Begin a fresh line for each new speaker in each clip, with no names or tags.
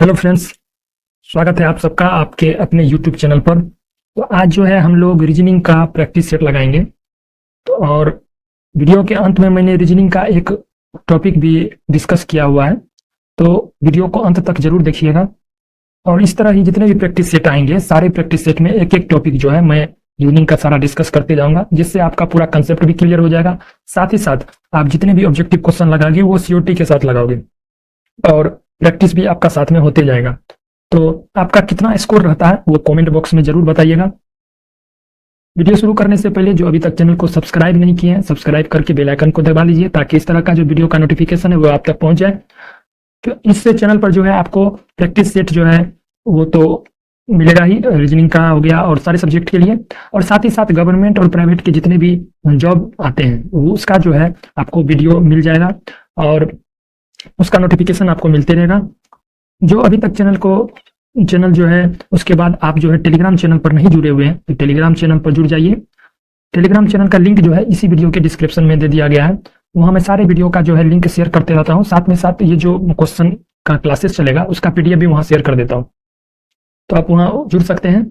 Hello friends, स्वागत है आप सबका आपके अपने यूट्यूब चैनल पर। तो आज जो है हम लोग रीजनिंग का प्रैक्टिस सेट लगाएंगे। तो और वीडियो के अंत में मैंने रीजनिंग का एक टॉपिक भी डिस्कस किया हुआ है, तो वीडियो को अंत तक जरूर देखिएगा। और इस तरह ही जितने भी प्रैक्टिस सेट आएंगे, सारे प्रैक्टिस सेट में एक एक टॉपिक जो है मैं रीजनिंग का सारा डिस्कस करते जाऊंगा, जिससे आपका पूरा कंसेप्ट भी क्लियर हो जाएगा। साथ ही साथ आप जितने भी ऑब्जेक्टिव क्वेश्चन लगाओगे वो सीओटी के साथ लगाओगे और प्रैक्टिस भी आपका साथ में होते जाएगा। तो आपका कितना स्कोर रहता है वो कमेंट बॉक्स में जरूर बताइएगा। वीडियो शुरू करने से पहले जो अभी तक चैनल को सब्सक्राइब नहीं किए हैं, सब्सक्राइब करके बेल आइकन को दबा लीजिए, ताकि इस तरह का जो वीडियो का नोटिफिकेशन है वो आप तक पहुंच जाए। तो इससे चैनल पर जो है आपको प्रैक्टिस सेट जो है वो तो मिलेगा ही, रीजनिंग का हो गया और सारे सब्जेक्ट के लिए, और साथ ही साथ गवर्नमेंट और प्राइवेट के जितने भी जॉब आते हैं वो उसका जो है आपको वीडियो मिल जाएगा और उसका नोटिफिकेशन आपको मिलते रहेगा। जो अभी तक चैनल जो है उसके बाद आप जो है टेलीग्राम चैनल पर नहीं जुड़े हुए हैं तो टेलीग्राम चैनल पर जुड़ जाइए। टेलीग्राम चैनल का लिंक जो है इसी वीडियो के डिस्क्रिप्शन में दे दिया गया है। वहां मैं सारे वीडियो का जो है लिंक शेयर करते रहता हूँ, साथ में साथ ये जो क्वेश्चन का क्लासेस चलेगा उसका पीडीएफ भी वहां शेयर कर देता हूँ, तो आप वहां जुड़ सकते हैं।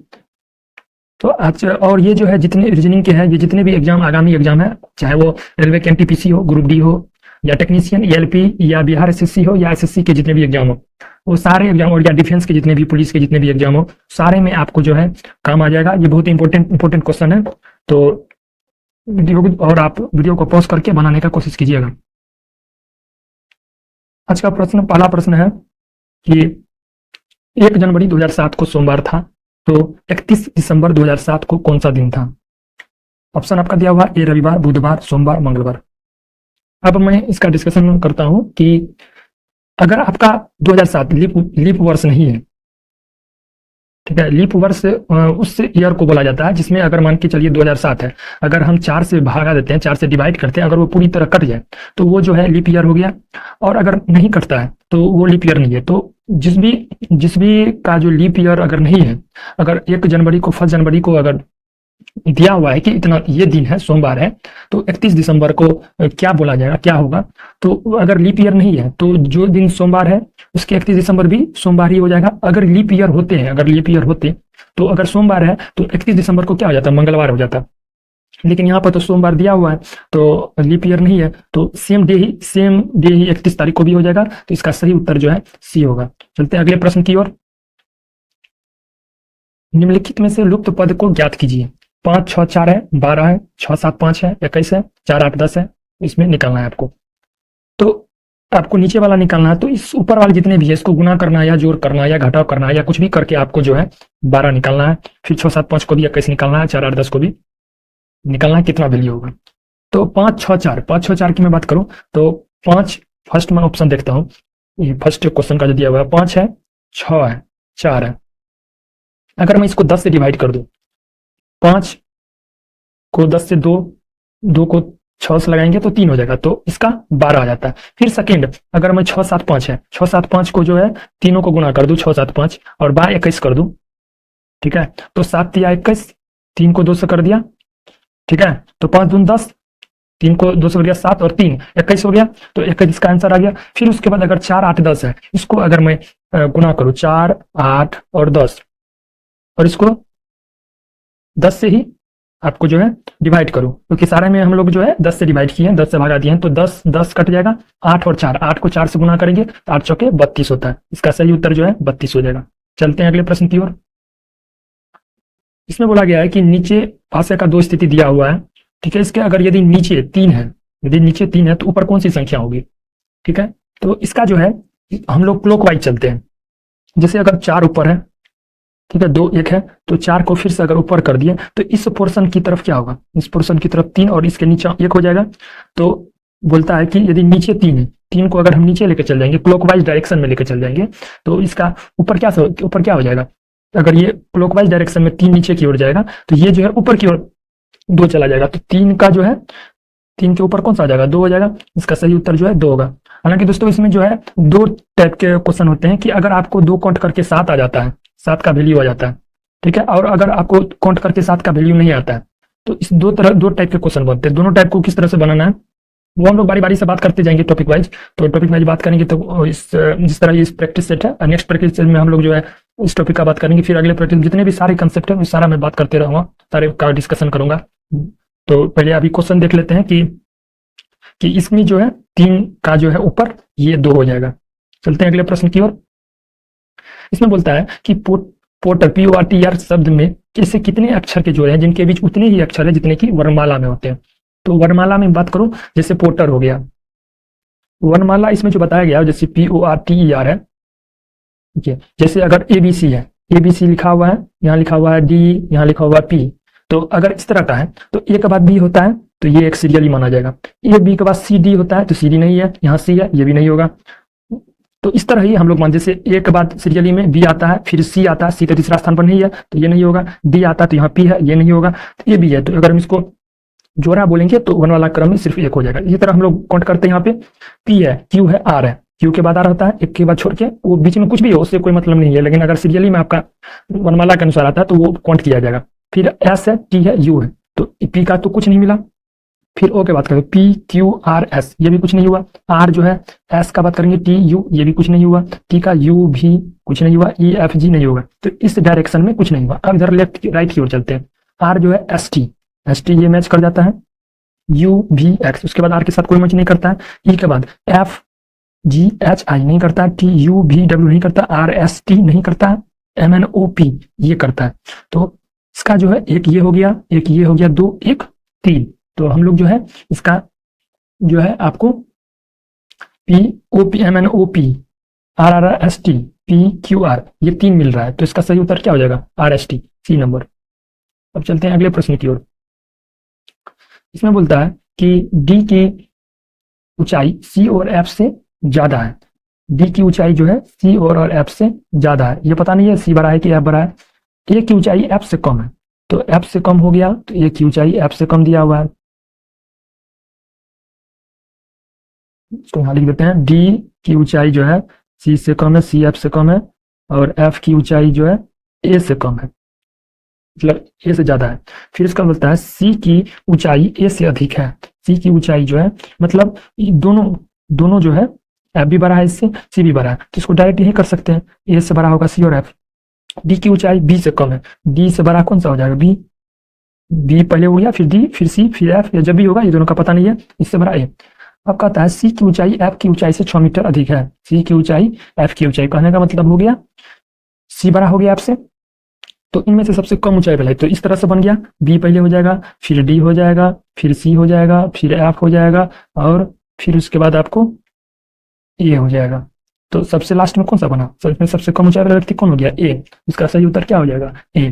तो आज और ये जो है जितने रीजनिंग के हैं, ये जितने भी एग्जाम आगामी एग्जाम है, चाहे वो रेलवे के एनटीपीसी हो, ग्रुप डी हो, या टेक्नीशियन एएलपी, या बिहार एसएससी हो, या एसएससी के जितने भी एग्जाम हो, वो सारे एग्जाम, और या डिफेंस के जितने भी, पुलिस के जितने भी एग्जाम हो, सारे में आपको जो है काम आ जाएगा। ये बहुत इंपॉर्टेंट क्वेश्चन है। तो और आप वीडियो को पॉज करके बनाने का कोशिश कीजिएगा। आज का प्रश्न, पहला प्रश्न है कि 1 जनवरी 2007 को सोमवार था, तो 31 दिसंबर 2007 को कौन सा दिन था? ऑप्शन आपका दिया हुआ ए रविवार, बुधवार, सोमवार, मंगलवार। अब मैं इसका डिस्कशन करता हूं कि अगर आपका 2007 लीप वर्ष नहीं है, ठीक है, लीप वर्ष उस ईयर को बोला जाता है जिसमें अगर मान के चलिए 2007 है, अगर हम 4 से भागा देते हैं, 4 से डिवाइड करते हैं, अगर वो पूरी तरह कट जाए तो वो जो है लीप ईयर हो गया, और अगर नहीं कटता है तो वो लीप ईयर नहीं है। तो जिस भी का जो लीप ईयर अगर नहीं है, अगर 1 जनवरी को, 1 जनवरी को अगर दिया हुआ है कि इतना ये दिन है, सोमवार है, तो 31 दिसंबर को क्या बोला जाएगा, क्या होगा? तो अगर लीप ईयर नहीं है तो जो दिन सोमवार है उसके 31 दिसंबर भी सोमवार ही हो जाएगा। अगर लीप ईयर होते हैं, अगर लीप ईयर होते तो अगर सोमवार है तो 31 दिसंबर को क्या हो जाता? मंगलवार हो जाता। लेकिन यहाँ पर तो सोमवार दिया हुआ है तो लीप ईयर नहीं है, तो सेम डे ही 31 तारीख को भी हो जाएगा। तो इसका सही उत्तर जो है सी होगा। चलते हैं अगले प्रश्न की ओर। निम्नलिखित में से लुप्त पद को ज्ञात कीजिए। 5 6 4 है, 12 है, 6 7 5 है, 21 है, 4 8 10 है। इसमें निकालना है आपको। तो आपको नीचे वाला निकालना है, तो इस ऊपर वाले जितने भी है इसको गुना करना है, या जोड़ करना है, या घटाव करना है, या कुछ भी करके आपको जो है 12 निकालना है। फिर 6 7 5 को भी 21 निकालना है, 4 8 10 को भी निकालना है, कितना वैल्यू होगा। तो 5 6 4 की मैं बात करूं तो 5, फर्स्ट में ऑप्शन देखता हूं, ये फर्स्ट क्वेश्चन का जो दिया हुआ है 5 है, 6 है, 4 है। अगर मैं इसको 10 से डिवाइड कर दूं, 5 को 10 से 2 को 6 से लगाएंगे तो 3 हो जाएगा, तो इसका 12 आ जाता है। फिर सेकेंड, अगर मैं 6 7 5 है, 6 7 5 को जो है तीनों को गुना कर दूं, 6 7 5, और बाय 21 कर दूं, ठीक है, तो 7 या 21, 3 को 2 से कर दिया, ठीक है, तो 5 दून 10, 3 को 2 से कर दिया 7, और 3 21 हो गया, तो 21 इसका आंसर आ गया। फिर उसके बाद अगर 4 8 10 है, इसको अगर मैं गुना करूं 4 8 और 10, और इसको 10 से ही आपको जो है डिवाइड करो, क्योंकि सारे में हम लोग जो है 10 से डिवाइड किए हैं, 10 से भागा दिए हैं, तो 10 10 कट जाएगा। 8 और 4, 8 को 4 से गुना करेंगे तो 8 चौके 32 होता है। इसका सही उत्तर जो है 32 हो जाएगा। चलते हैं अगले प्रश्न की ओर। इसमें बोला गया है कि नीचे भाषा का 2 स्थिति दिया हुआ है, ठीक है, इसके अगर यदि नीचे 3 है, यदि नीचे 3 है तो ऊपर कौन सी संख्या होगी, ठीक है। तो इसका जो है हम लोग क्लॉकवाइज चलते हैं। जैसे अगर 4 ऊपर है, ठीक है, 2 1 है, तो 4 को फिर से अगर ऊपर कर दिए तो इस पोर्शन की तरफ क्या होगा, इस पोर्शन की तरफ 3 और इसके नीचे 1 हो जाएगा। तो बोलता है कि यदि नीचे 3 है, 3 को अगर हम नीचे लेकर चल जाएंगे, क्लॉकवाइज डायरेक्शन में लेकर चल जाएंगे, तो इसका ऊपर क्या हो जाएगा। अगर ये क्लॉकवाइज डायरेक्शन में 3 नीचे की ओर जाएगा तो ये जो है ऊपर की ओर 2 चला जाएगा, तो 3 का जो है 3 के ऊपर कौन सा आ जाएगा, 2 हो जाएगा। इसका सही उत्तर जो है 2 होगा। हालांकि दोस्तों इसमें जो है 2 टाइप के क्वेश्चन होते हैं कि अगर आपको 2 काउंट करके 7 आ जाता है, 7 का वैल्यू आ जाता है, ठीक है, और अगर आपको काउंट करके 7 का वैल्यू नहीं आता है, तो इस दो टाइप के क्वेश्चन बनते हैं। दोनों टाइप को किस तरह से बनाना है वो हम लोग बारी बारी से बात करते जाएंगे टॉपिक वाइज। तो टॉपिक वाइज बात करेंगे तो इस जिस तरह इस प्रैक्टिस सेट है, नेक्स्ट प्रैक्टिस सेट में हम लोग जो है इस टॉपिक का बात करेंगे। फिर अगले प्रैक्टिस जितने भी सारे कंसेप्ट है वो सारा मैं बात करते रहूंगा, सारे का डिस्कशन करूंगा। तो पहले अभी क्वेश्चन देख लेते हैं कि इसमें जो है 3 का जो है ऊपर ये 2 हो जाएगा। चलते हैं अगले प्रश्न की ओर। इसमें बोलता है कि पोर्टर PORTR शब्द में ऐसे कितने अक्षर के जोड़े हैं जिनके बीच उतने ही अक्षर है जितने की वर्णमाला में होते हैं। तो वर्णमाला में बात करूं, जैसे पोर्टर हो गया, वर्णमाला इसमें जो बताया गया जैसे PORTER है, ठीक है। जैसे अगर ABC है, ABC लिखा हुआ है, यहाँ लिखा हुआ है D, यहाँ लिखा हुआ है P, तो अगर इस तरह का है तो A के बाद B होता है तो ये एक सीरियल ही माना जाएगा। B के बाद CD होता है तो CD नहीं है, यहाँ C है, ये भी नहीं होगा। तो इस तरह ही हम लोग मान, जैसे A के बाद सीरियली में B आता है, फिर C आता है, C तो तीसरा स्थान पर नहीं है तो ये नहीं होगा, D आता है तो यहाँ P है, ये नहीं होगा, तो ये भी है। तो अगर हम इसको जोड़ा बोलेंगे तो वन वाला क्रम में सिर्फ एक हो जाएगा। इसी तरह हम लोग काउंट करते हैं, यहाँ पे P है, Q है, R है, Q के बाद R होता है, एक के बाद छोड़ के, वो बीच में कुछ भी हो उससे कोई मतलब नहीं है, लेकिन अगर सीरियली में आपका वनमाला के अनुसार आता है तो वो काउंट किया जाएगा। फिर S है, T है, U है, तो P का तो कुछ नहीं मिला। फिर O के बात करें P Q R S, ये भी कुछ नहीं हुआ। R जो है, S का बात करेंगे T U, ये भी कुछ नहीं हुआ। T का U भी कुछ नहीं हुआ, E F G नहीं होगा, तो इस डायरेक्शन में कुछ नहीं हुआ। अब इधर लेफ्ट राइट की ओर चलते हैं। R जो है S T ये मैच कर जाता है, U V X, उसके बाद R के साथ कोई मैच नहीं करता है। E के बाद F G H I नहीं करता है, T U V W नहीं करता, R S T नहीं करता है, M N O P ये करता है। तो इसका जो है एक ये हो गया, एक ये हो गया, 2 1 3। तो हम लोग जो है इसका जो है आपको P O P M N O P R R S T P Q R ये 3 मिल रहा है, तो इसका सही उत्तर क्या हो जाएगा? R S T, C number. अब चलते हैं अगले प्रश्न की ओर। इसमें बोलता है कि D की ऊंचाई C और F से ज्यादा है। D की ऊंचाई जो है C और F से ज्यादा है। ये पता नहीं है C बड़ा है कि F बड़ा है। A की ऊंचाई F से कम है, तो F से कम हो गया, तो A की ऊंचाई F से कम दिया हुआ है। इसको यहाँ लिख देते हैं, D की ऊंचाई जो है C से कम है, C F से कम है, और F की ऊंचाई जो है A से कम है, मतलब A से ज्यादा है। फिर इसका बोलता है C की ऊंचाई A से अधिक है। C की ऊंचाई जो है, मतलब दोनों जो है, F भी बड़ा है इससे, C भी बड़ा है, तो इसको डायरेक्ट यही कर सकते हैं, A से बड़ा होगा C और F। D की ऊंचाई B से कम है, D से बड़ा कौन सा हो जाएगा? B पहले हो गया, फिर D, फिर C, फिर F, या जब भी होगा, ये दोनों का पता नहीं है, इससे बड़ा A। अब कहता है C की ऊंचाई F की ऊंचाई से 6 मीटर अधिक है। C की ऊंचाई F की ऊंचाई, कहने का मतलब हो गया C बड़ा हो गया F से, तो इनमें से सबसे कम ऊंचाई वाला है, तो इस तरह से बन गया, B पहले हो जाएगा, फिर D हो जाएगा, फिर C हो जाएगा, फिर F हो जाएगा, और फिर उसके बाद आपको A हो जाएगा। तो सबसे लास्ट में कौन सा बना? इसमें सबसे कम ऊंचाई वाला व्यक्ति कौन हो गया? A। इसका सही उत्तर क्या हो जाएगा? A।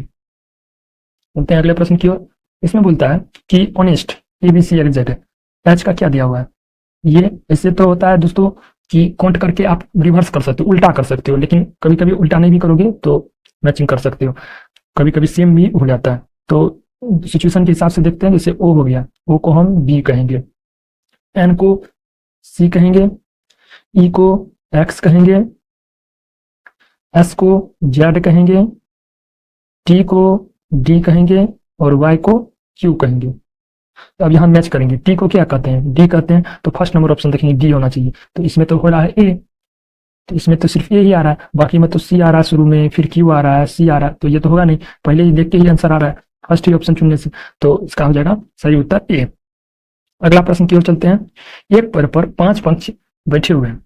बोलते हैं अगले प्रश्न की ओर। इसमें बोलता है कि ऑनेस्ट ABCXZ H का क्या दिया हुआ है? ये ऐसे तो होता है दोस्तों कि काउंट करके आप रिवर्स कर सकते हो, उल्टा कर सकते हो, लेकिन कभी कभी उल्टा नहीं भी करोगे तो मैचिंग कर सकते हो, कभी कभी सेम भी हो जाता है। तो सिचुएशन के हिसाब से देखते हैं, जैसे O हो गया, O को हम B कहेंगे, N को C कहेंगे, E को X कहेंगे, S को Z कहेंगे, T को D कहेंगे, और Y को Q कहेंगे। तो अब यहाँ मैच करेंगे। T को क्या कहते हैं? D कहते हैं, तो फर्स्ट नंबर ऑप्शन देखेंगे D होना चाहिए, तो इसमें तो हो रहा है A, तो इसमें तो सिर्फ A ही आ रहा है, बाकी में तो C आ रहा है शुरू में, फिर Q आ रहा है, C आ रहा है, तो ये तो होगा नहीं, पहले ही देख के ही आंसर आ रहा है फर्स्ट ही ऑप्शन चुनने से, तो इसका हो जाएगा सही उत्तर A। अगला प्रश्न की ओर चलते हैं। एक पेड़ पर 5 पक्षी बैठे हुए हैं,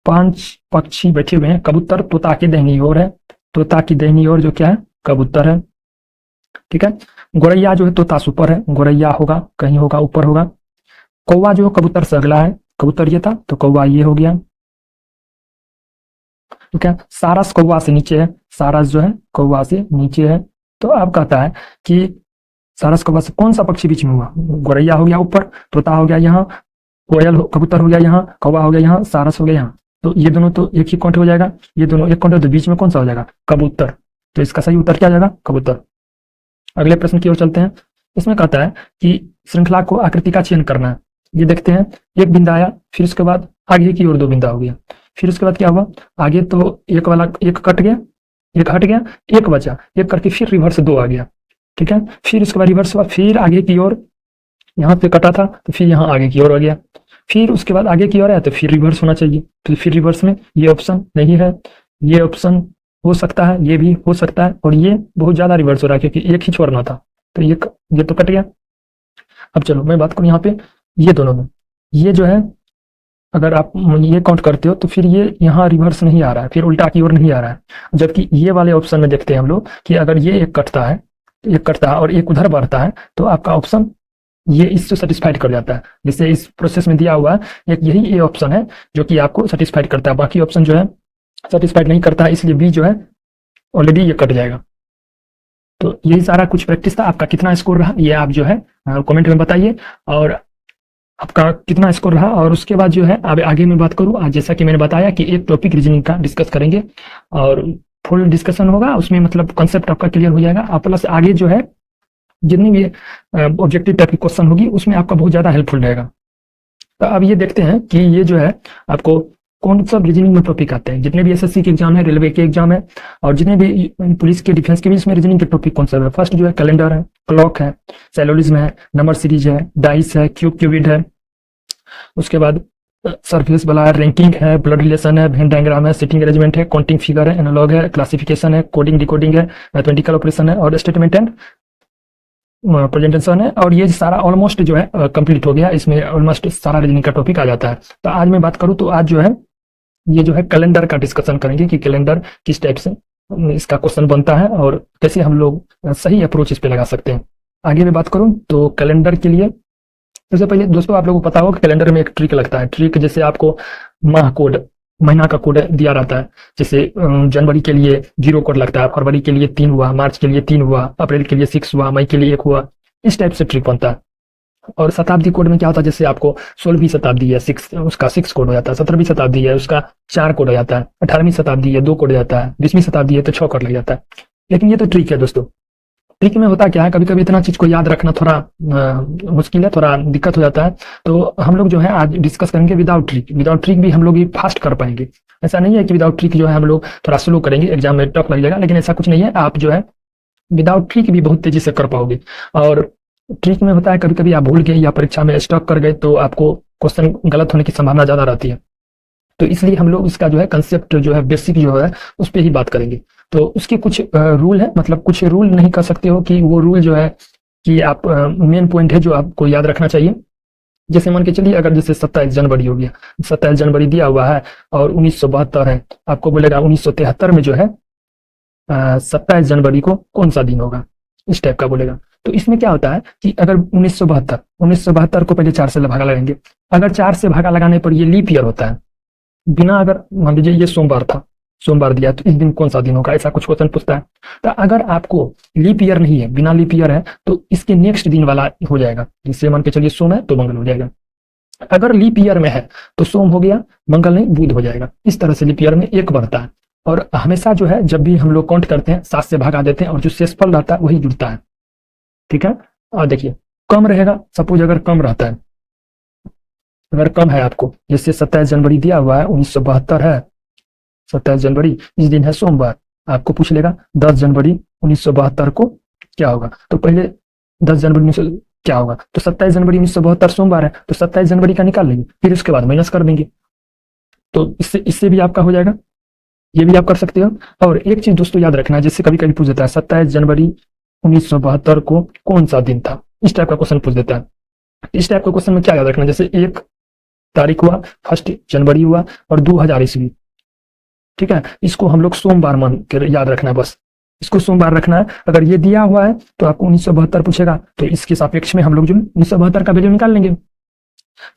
5 पक्षी बैठे हुए हैं, कबूतर तोता की दाहिनी ओर है, तोता की दाहिनी ओर जो क्या है? कबूतर है, ठीक है। गोरैया जो है तोता से ऊपर है, गोरैया होगा कहीं होगा ऊपर होगा। कौवा जो कबूतर से अगला है, कबूतर ये था तो कौवा ये हो गया, ठीक है। सारस कौवा से नीचे है, सारस जो है कौवा से नीचे है। तो अब कहता है कि सारस कौवा से कौन सा पक्षी बीच में हुआ? गोरैया हो गया ऊपर, तोता हो गया यहाँ, कोयल कबूतर हो गया यहाँ, कौवा हो गया यहाँ, सारस हो गया यहाँ, तो ये दोनों तो एक ही काउंट हो जाएगा, ये दोनों एक काउंट, तो बीच में कौन सा हो जाएगा? कबूतर। तो इसका सही उत्तर क्या हो जाएगा? कबूतर। अगले प्रश्न की ओर चलते हैं। इसमें कहता है कि श्रृंखला को आकृति का चयन करना है। ये देखते हैं, एक बिंदा आया, फिर उसके बाद आगे की ओर 2 बिंदा हो गया, फिर उसके बाद क्या हुआ? आगे तो एक वाला एक कट गया, एक हट गया, एक बचा, एक करके फिर रिवर्स 2 आ गया, ठीक है। फिर उसके बाद रिवर्स हुआ, फिर आगे की ओर, यहाँ से कटा था तो फिर यहाँ आगे की ओर हो गया, फिर उसके बाद आगे की ओर है तो फिर रिवर्स होना चाहिए, तो फिर रिवर्स में ये ऑप्शन नहीं है, ये ऑप्शन हो सकता है, ये भी हो सकता है, और ये बहुत ज्यादा रिवर्स हो रहा है क्योंकि एक ही छोड़ना था, तो ये तो कट गया। अब चलो मैं बात करूं यहाँ पे ये दोनों में, ये जो है अगर आप ये काउंट करते हो तो फिर ये यहाँ रिवर्स नहीं आ रहा है, फिर उल्टा की ओर नहीं आ रहा है, जबकि ये वाले ऑप्शन में देखते हैं हम लोग कि अगर ये एक कटता है, एक कटता है और एक उधर बढ़ता है तो आपका ऑप्शन ये इससे सेटिस्फाइड कर जाता है। जैसे इस प्रोसेस में दिया हुआ है एक यही ये ऑप्शन है जो कि आपको सेटिस्फाइड करता है, बाकी ऑप्शन जो है सेटिस्फाइड नहीं करता है, इसलिए बी जो है ऑलरेडी ये कट जाएगा। तो यही सारा कुछ प्रैक्टिस था। आपका कितना स्कोर रहा ये आप जो है कमेंट में बताइए, और आपका कितना स्कोर रहा। और उसके बाद जो है अब आगे मैं बात करूँ, आज जैसा कि मैंने बताया कि एक टॉपिक रीजनिंग का डिस्कस करेंगे और फुल डिस्कशन होगा उसमें, मतलब कॉन्सेप्ट आपका क्लियर हो जाएगा, और प्लस आगे जो है जितनी भी ऑब्जेक्टिव टाइप की क्वेश्चन होगी उसमें आपका बहुत ज्यादा हेल्पफुल रहेगा। तो अब ये देखते हैं कि ये जो है आपको कौन सा रीजनिंग में टॉपिक आते हैं। जितने भी एसएससी के एग्जाम है, रेलवे के एग्जाम है, और जितने भी पुलिस के, डिफेंस के भी, इसमें रीजनिंग के टॉपिक कौन सा है। फर्स्ट जो है कैलेंडर है, क्लॉक है, सैलोलिज्म है, नंबर सीरीज है, डाइस है, क्यूबिड है, उसके बाद सरफेस वाला है, रैंकिंग है, ब्लड रिलेशन है, वेन डायग्राम है, सिटिंग अरेंजमेंट है, काउंटिंग फिगर है, एनालॉग है, क्लासिफिकेशन है, कोडिंग डिकोडिंग है, मैथमेटिकल ऑपरेशन है, और स्टेटमेंट एंड प्रेजेंटेशन है। और ये सारा ऑलमोस्ट जो है कंप्लीट हो गया, इसमें ऑलमोस्ट सारा रीजनिंग का टॉपिक आ जाता है। तो आज मैं बात करूं तो आज जो है ये जो है कैलेंडर का डिस्कशन करेंगे कि कैलेंडर किस टाइप से इसका क्वेश्चन बनता है और कैसे हम लोग सही अप्रोच इस पे लगा सकते हैं। आगे मैं बात करूं तो कैलेंडर के लिए सबसे पहले दोस्तों आप लोगों को पता होगा कि कैलेंडर में एक ट्रिक लगता है। ट्रिक जैसे आपको माह कोड, महीना का कोड दिया रहता है, जैसे जनवरी के लिए 0 कोड लगता है, फरवरी के लिए 3 हुआ, मार्च के लिए 3 हुआ, अप्रैल के लिए 6 हुआ, मई के लिए 1 हुआ, इस टाइप से ट्रिक बनता है। और शताब्दी कोड में क्या होता है, जैसे आपको 16वीं शताब्दी है 6, उसका 6 कोड हो जाता है, 17वीं शताब्दी है उसका 4 कोड हो जाता है, 18वीं शताब्दी है 2 कोड हो जाता है, 20वीं शताब्दी है तो 6 कोड लग जाता है। लेकिन ये तो ट्रिक है दोस्तों। ट्रिक में होता क्या है, कभी कभी इतना चीज को याद रखना थोड़ा मुश्किल है, थोड़ा दिक्कत हो जाता है। तो हम लोग जो है आज डिस्कस करेंगे विदाउट ट्रिक। विदाउट ट्रिक भी हम लोग ये फास्ट कर पाएंगे। ऐसा नहीं है कि विदाउट ट्रिक जो है हम लोग थोड़ा स्लो करेंगे, एग्जाम में टफ लग जाएगा, लेकिन ऐसा कुछ नहीं है। आप जो है विदाउट ट्रिक भी बहुत तेजी से कर पाओगे। और ट्रिक में होता है कभी कभी आप भूल गए या परीक्षा में स्टॉक कर गए तो आपको क्वेश्चन गलत होने की संभावना ज्यादा रहती है। तो इसलिए हम लोग इसका जो है कंसेप्ट जो है बेसिक जो है उस पर ही बात करेंगे। तो उसके कुछ रूल है, मतलब कुछ रूल नहीं कर सकते हो कि वो रूल जो है कि आप मेन पॉइंट है जो आपको याद रखना चाहिए। जैसे मान के चलिए अगर जैसे 27 जनवरी हो गया, 27 जनवरी दिया हुआ है और 1972 है, आपको बोलेगा 1973 में जो है 27 जनवरी को कौन सा दिन होगा, इस टाइप का बोलेगा। तो इसमें क्या होता है कि अगर 1972 को पहले 4 से भागा लगाएंगे, अगर 4 से भागा लगाने पर ये लीप ईयर होता है, बिना अगर मान लीजिए ये सोमवार था, सोमवार दिया तो इस दिन कौन सा दिन होगा, ऐसा कुछ क्वेश्चन पूछता है। तो अगर आपको लीप ईयर नहीं है, बिना लीप ईयर है, तो इसके नेक्स्ट दिन वाला हो जाएगा। जिससे मान के चलिए सोम है तो मंगल हो जाएगा। अगर लीप ईयर में है तो सोम हो गया, मंगल नहीं बुध हो जाएगा। इस तरह से लीप ईयर में 1 बढ़ता है। और हमेशा जो है जब भी हम लोग काउंट करते हैं 7 से भागा देते हैं और जो शेषफल रहता है वही जुड़ता है। ठीक है। और देखिए कम रहेगा, सपोज अगर कम रहता है, अगर कम है आपको, जैसे 27 जनवरी दिया हुआ है, 1972 है, 27 जनवरी इस दिन है सोमवार, आपको पूछ लेगा 10 जनवरी 1972 को क्या होगा। तो पहले 10 जनवरी 19 क्या होगा, तो 27 जनवरी 1972 सोमवार है तो 27 जनवरी का निकाल लेंगे, फिर उसके बाद माइनस कर देंगे। तो इससे भी आपका हो जाएगा, ये भी आप कर सकते हो। और एक चीज दोस्तों याद रखना, जैसे कभी कभी पूछ देता है 27 जनवरी 1972 को कौन सा दिन था, इस टाइप का क्वेश्चन पूछ देता है। इस टाइप का क्वेश्चन में क्या याद रखना, जैसे 1 तारीख हुआ, 1 जनवरी हुआ और 2000 ईस्वी, ठीक है, इसको हम लोग सोमवार मान के याद रखना है, बस इसको सोमवार रखना है। अगर ये दिया हुआ है तो आपको 1972 पूछेगा तो इसके सापेक्ष में हम लोग जो 1972 का वैल्यू निकाल लेंगे।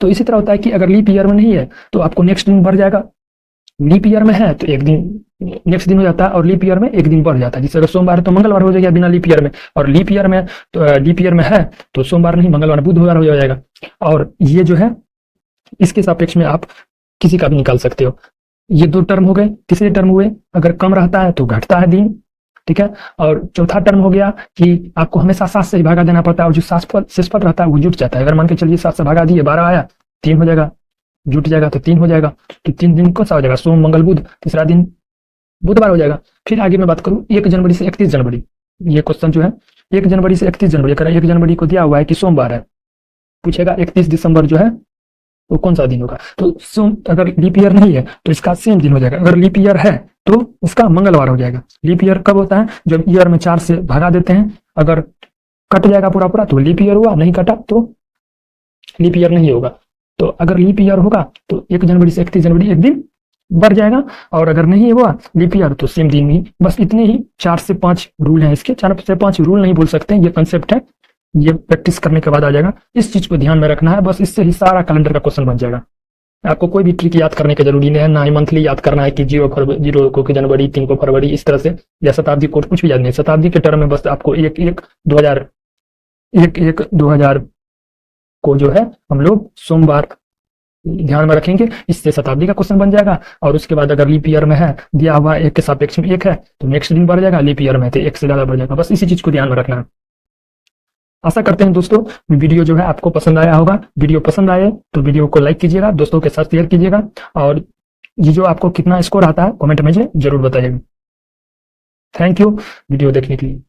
तो इसी तरह होता है कि अगर लीप ईयर में नहीं है तो आपको नेक्स्ट दिन बढ़ जाएगा, लीप ईयर में है तो 1 दिन नेक्स्ट दिन हो जाता है, और लीप ईयर में 1 दिन बढ़ जाता है। जैसे अगर सोमवार है तो मंगलवार हो जाएगा बिना लीप ईयर में, और लीप ईयर में तो लीप ईयर में है तो सोमवार नहीं मंगलवार बुधवार हो जाएगा। और ये जो है इसके सापेक्ष में आप किसी का भी निकाल सकते हो। ये 2 टर्म हो गए। तीसरे टर्म हुए अगर कम रहता है तो घटता है दिन, ठीक है। और चौथा टर्म हो गया कि आपको हमेशा 7 से भागा देना पड़ता है, और जो शेषफल रहता है वो जुट जाता है। अगर मान के चलिए 7 से भागा दिए 12 आया, 3 हो जाएगा, जुट जाएगा तो 3 हो जाएगा। तो 3 दिन कौन सा हो जाएगा, सोम मंगल बुध, तीसरा दिन बुधवार हो जाएगा। फिर आगे मैं बात करूं 1 जनवरी से 31 जनवरी, ये क्वेश्चन जो है 1 जनवरी से 31 जनवरी, अगर 1 जनवरी को दिया हुआ है कि सोमवार है, पूछेगा 31 दिसंबर जो है वो कौन सा दिन होगा। तो अगर लीप ईयर नहीं है तो इसका सेम दिन हो जाएगा, अगर लीप ईयर है तो उसका मंगलवार हो जाएगा। लीप ईयर कब होता है, जब ईयर में 4 से भगा देते हैं, अगर कट जाएगा पूरा पूरा तो लीप ईयर हुआ, नहीं कटा तो लीप ईयर नहीं होगा। तो अगर लीप ईयर होगा तो 1 जनवरी से 31 जनवरी एक दिन बढ़ जाएगा, और अगर नहीं हुआ लीप ईयर तो सेम दिन ही। बस इतने ही 4 से 5 रूल हैं इसके, 4 से 5 रूल नहीं बोल सकते, ये कंसेप्ट है, ये प्रैक्टिस करने के बाद आ जाएगा। इस चीज को ध्यान में रखना है, बस इससे ही सारा कैलेंडर का क्वेश्चन बन जाएगा। आपको कोई भी ट्रिक याद करने की जरूरी नहीं है, ना ही मंथली याद करना है कि 0 को जनवरी, 3 को फरवरी, इस तरह से, या शताब्दी कोड कुछ भी याद नहीं। शताब्दी के टर्म में बस आपको 1/1/2000 को जो है हम लोग सोमवार ध्यान में रखेंगे, इससे शताब्दी का क्वेश्चन बन जाएगा। और उसके बाद अगर लीप ईयर में है, दिया हुआ 1 के सापेक्ष में 1 है तो नेक्स्ट दिन बढ़ जाएगा, लीप ईयर में तो 1 से ज्यादा बढ़ जाएगा। बस इसी चीज को ध्यान में रखना है। आशा करते हैं दोस्तों वीडियो जो है आपको पसंद आया होगा। वीडियो पसंद आए तो वीडियो को लाइक कीजिएगा, दोस्तों के साथ शेयर कीजिएगा, और ये जो आपको कितना स्कोर आता है कमेंट में जरूर बताइएगा। थैंक यू वीडियो देखने के लिए।